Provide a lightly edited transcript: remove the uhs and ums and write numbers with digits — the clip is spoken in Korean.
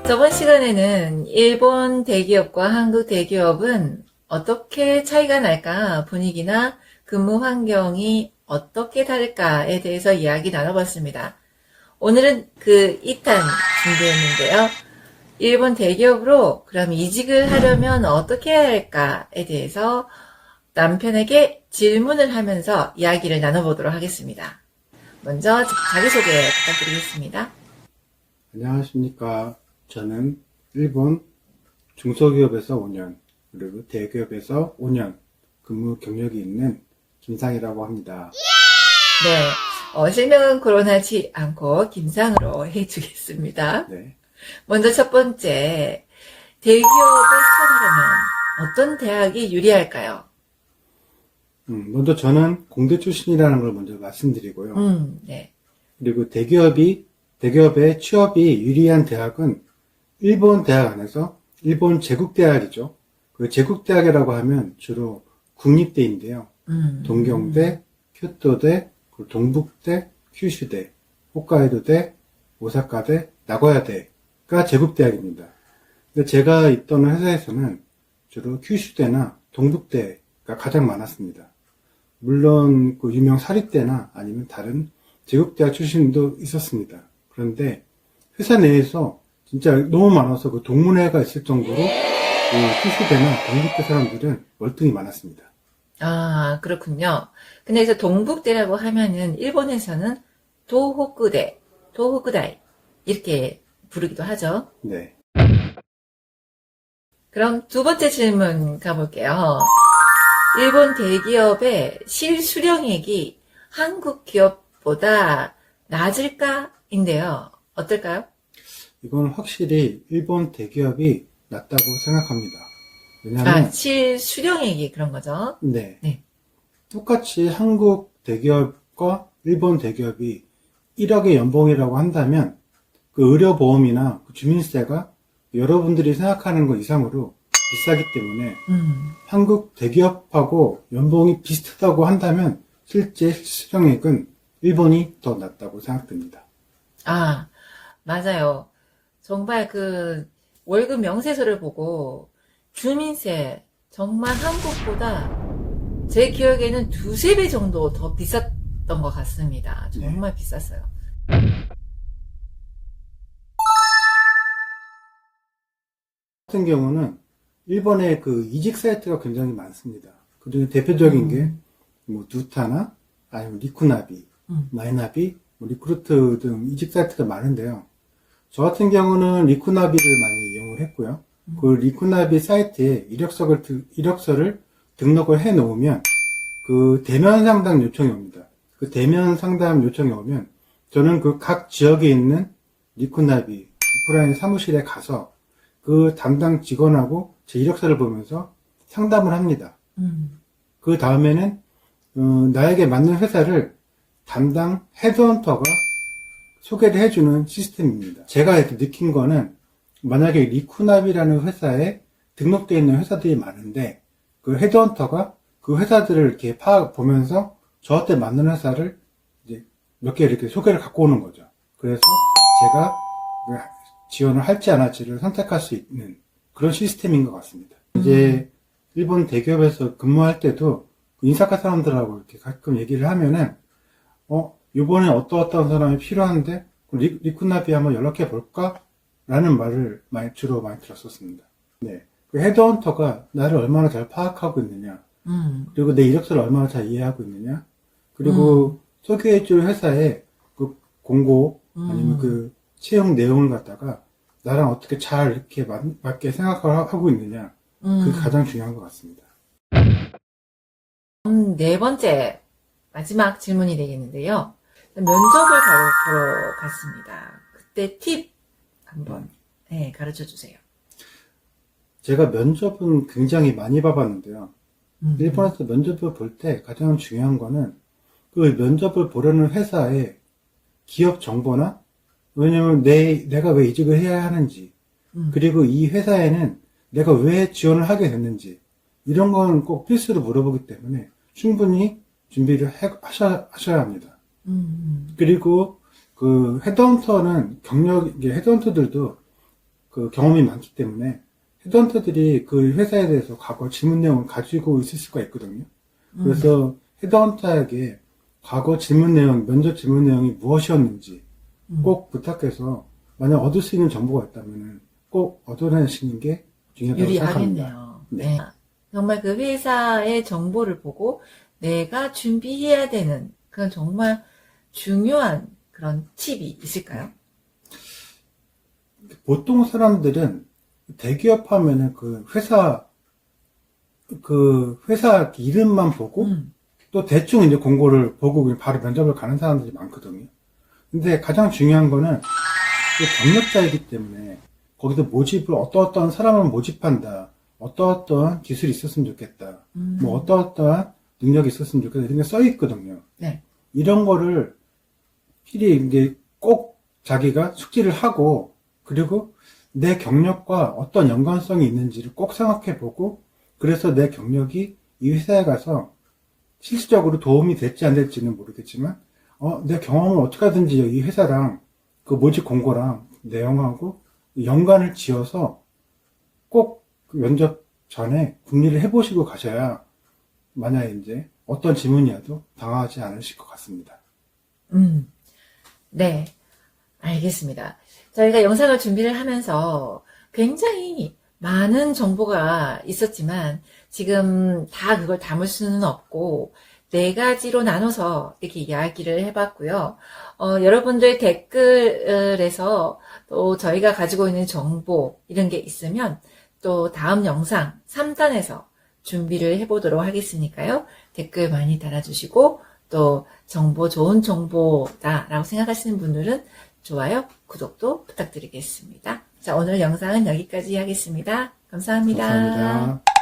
저번 시간에는 일본 대기업과 한국 대기업은 어떻게 차이가 날까, 분위기나 근무 환경이 어떻게 다를까에 대해서 이야기 나눠봤습니다. 오늘은 그 2탄 준비했는데요. 일본 대기업으로 그럼 이직을 하려면 어떻게 해야 할까에 대해서 남편에게 질문을 하면서 이야기를 나눠보도록 하겠습니다. 먼저 자기소개 부탁드리겠습니다. 안녕하십니까. 저는 일본 중소기업에서 5년, 그리고 대기업에서 5년 근무 경력이 있는 김상이라고 합니다. 네, 실명은 거론하지 않고 김상으로 해주겠습니다. 네. 먼저 첫 번째, 대기업에 취업하려면 어떤 대학이 유리할까요? 먼저 저는 공대 출신이라는 걸 먼저 말씀드리고요. 네. 그리고 대기업의 취업이 유리한 대학은 일본 대학 안에서 일본 제국대학이죠. 그 제국대학이라고 하면 주로 국립대인데요. 동경대, 교토대, 그리고 동북대, 큐슈대, 홋카이도대, 오사카대, 나고야대가 제국대학입니다. 근데 제가 있던 회사에서는 주로 큐슈대나 동북대가 가장 많았습니다. 물론 그 유명 사립대나 아니면 다른 제국대학 출신도 있었습니다. 그런데 회사 내에서 진짜 너무 많아서 그 동문회가 있을 정도로 그 큐슈대나 동북대 사람들은 월등히 많았습니다. 아, 그렇군요. 근데 그래서 동북대라고 하면은 일본에서는 도호쿠대, 도호쿠다이 이렇게 부르기도 하죠. 네. 그럼 두 번째 질문 가볼게요. 일본 대기업의 실수령액이 한국 기업보다 낮을까인데요. 어떨까요? 이건 확실히 일본 대기업이 낮다고 생각합니다. 왜냐하면 실수령액이 그런 거죠. 네. 네. 똑같이 한국 대기업과 일본 대기업이 1억의 연봉이라고 한다면 그 의료보험이나 그 주민세가 여러분들이 생각하는 것 이상으로 비싸기 때문에 한국 대기업하고 연봉이 비슷하다고 한다면 실제 실수령액은 일본이 더 낮다고 생각됩니다. 아, 맞아요. 정말 그 월급 명세서를 보고 주민세 정말 한국보다 제 기억에는 두세 배 정도 더 비쌌던 것 같습니다. 정말 비쌌어요. 같은 경우는 일본의 그 이직 사이트가 굉장히 많습니다. 그중에 대표적인 게 뭐 누타나 아니면 리쿠나비, 마이나비, 뭐 리크루트 등 이직 사이트가 많은데요. 저 같은 경우는 리쿠나비를 많이 이용을 했고요. 그 리쿠나비 사이트에 이력서를 등록을 해 놓으면 그 대면 상담 요청이 옵니다. 그 대면 상담 요청이 오면 저는 그 각 지역에 있는 리쿠나비 오프라인 사무실에 가서 그 담당 직원하고 제 이력서를 보면서 상담을 합니다. 그 다음에는 나에게 맞는 회사를 담당 헤드헌터가 소개를 해주는 시스템입니다. 제가 이렇게 느낀 거는 만약에 리쿠나비라는 회사에 등록되어 있는 회사들이 많은데 그 헤드헌터가 그 회사들을 이렇게 보면서 저한테 맞는 회사를 이제 몇 개 이렇게 소개를 갖고 오는 거죠. 그래서 제가 지원을 할지 안 할지를 선택할 수 있는 그런 시스템인 것 같습니다. 이제 일본 대기업에서 근무할 때도 그 인사과 사람들하고 이렇게 가끔 얘기를 하면은 이번에 어떤 사람이 필요한데 리쿠나비 한번 연락해 볼까? 라는 말을 주로 많이 들었었습니다. 네. 그 헤드헌터가 나를 얼마나 잘 파악하고 있느냐, 그리고 내 이력서를 얼마나 잘 이해하고 있느냐, 그리고 소개해줄 회사의 그 공고 아니면 그 채용 내용을 갖다가 나랑 어떻게 잘 이렇게 맞게 생각하고 있느냐, 그게 가장 중요한 것 같습니다. 네 번째 마지막 질문이 되겠는데요. 면접을 보러 갔습니다. 그때 팁 한번 가르쳐 주세요. 제가 면접은 굉장히 많이 봐봤는데요. 일본에서 면접을 볼 때 가장 중요한 거는 그 면접을 보려는 회사의 기업 정보나, 왜냐면 내가 왜 이직을 해야 하는지, 그리고 이 회사에는 내가 왜 지원을 하게 됐는지, 이런 건 꼭 필수로 물어보기 때문에 충분히 준비를 하셔야 합니다. 그리고 그 헤드헌터들도 그 경험이 많기 때문에 헤드헌터들이 그 회사에 대해서 과거 질문 내용을 가지고 있을 수가 있거든요. 그래서 헤드헌터에게 과거 질문 내용, 면접 질문 내용이 무엇이었는지 꼭 부탁해서 만약 얻을 수 있는 정보가 있다면 꼭 얻어내시는 게 중요하다고 생각합니다. 유리하겠네요. 네. 네. 정말 그 회사의 정보를 보고 내가 준비해야 되는 그런 정말 중요한 그런 팁이 있을까요? 보통 사람들은 대기업 하면은 그 회사 이름만 보고 또 대충 이제 공고를 보고 그냥 바로 면접을 가는 사람들이 많거든요. 근데 가장 중요한 거는 또 경력자이기 때문에 거기서 모집을 어떠어떠한 사람을 모집한다. 어떠어떠한 기술이 있었으면 좋겠다. 뭐 어떠어떠한 능력이 있었으면 좋겠다. 이런 게 써 있거든요. 네. 이런 거를 필히 이제 꼭 자기가 숙지를 하고 그리고 내 경력과 어떤 연관성이 있는지를 꼭 생각해 보고 그래서 내 경력이 이 회사에 가서 실질적으로 도움이 될지 안 될지는 모르겠지만 내 경험을 어떻게 하든지 이 회사랑 그 모집 공고랑 내용하고 연관을 지어서 꼭그 면접 전에 궁리를 해보시고 가셔야 만약에 이제 어떤 질문이라도 당하지 않으실 것 같습니다. 네. 알겠습니다. 저희가 영상을 준비를 하면서 굉장히 많은 정보가 있었지만 지금 다 그걸 담을 수는 없고 네 가지로 나눠서 이렇게 이야기를 해봤고요. 여러분들 댓글에서 또 저희가 가지고 있는 정보 이런 게 있으면 또 다음 영상 3단에서 준비를 해보도록 하겠으니까요. 댓글 많이 달아주시고 또 정보 좋은 정보다라고 생각하시는 분들은 좋아요, 구독도 부탁드리겠습니다. 자, 오늘 영상은 여기까지 하겠습니다. 감사합니다. 감사합니다.